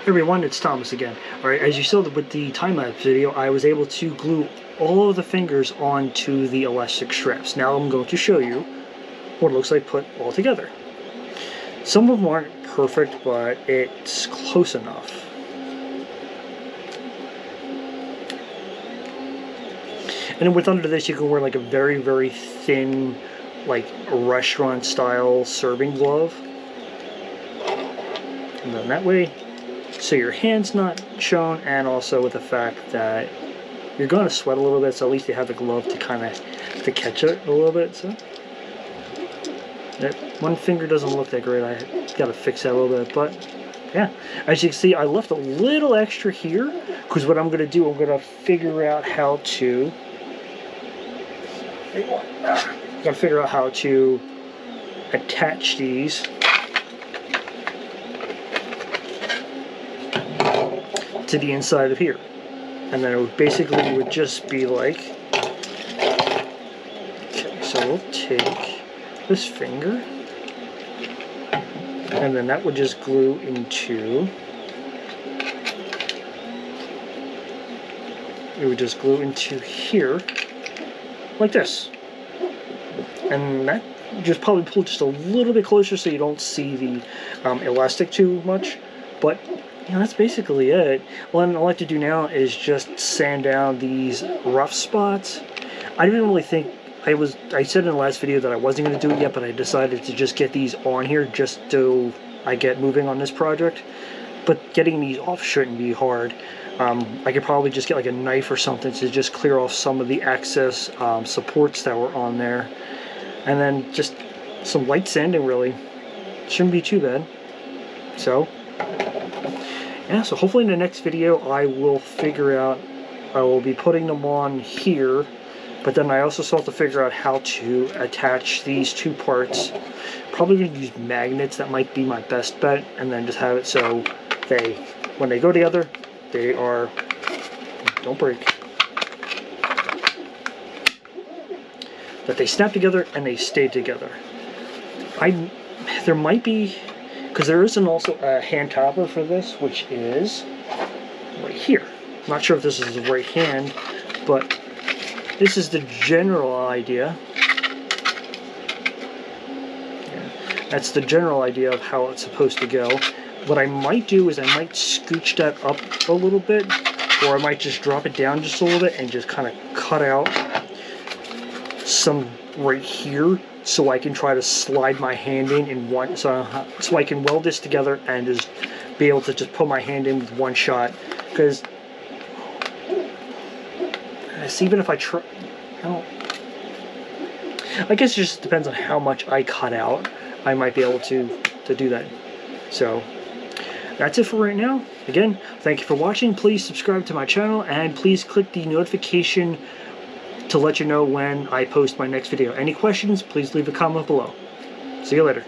Everyone, it's Thomas again. Alright, as you saw with the time-lapse video, I was able to glue all of the fingers onto the elastic straps. Now I'm going to show you what it looks like put all together. Some of them aren't perfect, but it's close enough. And then with under this, you can wear like a very, very thin, like restaurant-style serving glove. And then that way, so your hand's not shown, and also with the fact that you're going to sweat a little bit, so at least you have the glove to kind of to catch it a little bit. So that one finger doesn't look that great. I got to fix that a little bit, but yeah, as you can see, I left a little extra here because what I'm going to do, I'm going to figure out how to. Gotta figure out how to attach these to the inside of here, and then it would basically would just be like, okay, so we'll take this finger, and then that would just glue into, it would just glue into here like this, and that just probably pull just a little bit closer so you don't see the elastic too much, but yeah, that's basically it. What I like to do now is just sand down these rough spots. I didn't really think, I said in the last video that I wasn't going to do it yet, but I decided to just get these on here just so I get moving on this project. But getting these off shouldn't be hard. I could probably just get like a knife or something to just clear off some of the excess supports that were on there. And then just some light sanding, really. Shouldn't be too bad. So, yeah, so hopefully in the next video I will figure out, I will be putting them on here, but then I also still have to figure out how to attach these two parts. Probably going to use magnets, that might be my best bet, and then just have it so they, when they go together, they are, don't break, that they snap together and they stay together. There might be, because there isn't also a hand topper for this, which is right here. I'm not sure if this is the right hand, but this is the general idea. Yeah, that's the general idea of how it's supposed to go. What I might do is I might scooch that up a little bit, or I might just drop it down just a little bit and just kind of cut out some right here so I can try to slide my hand in one, so I can weld this together and just be able to just put my hand in with one shot. Because even if I try, I guess it just depends on how much I cut out. I might be able to do that. So that's it for right now. Again, thank you for watching. Please subscribe to my channel and please click the notification to let you know when I post my next video. Any questions, please leave a comment below. See you later.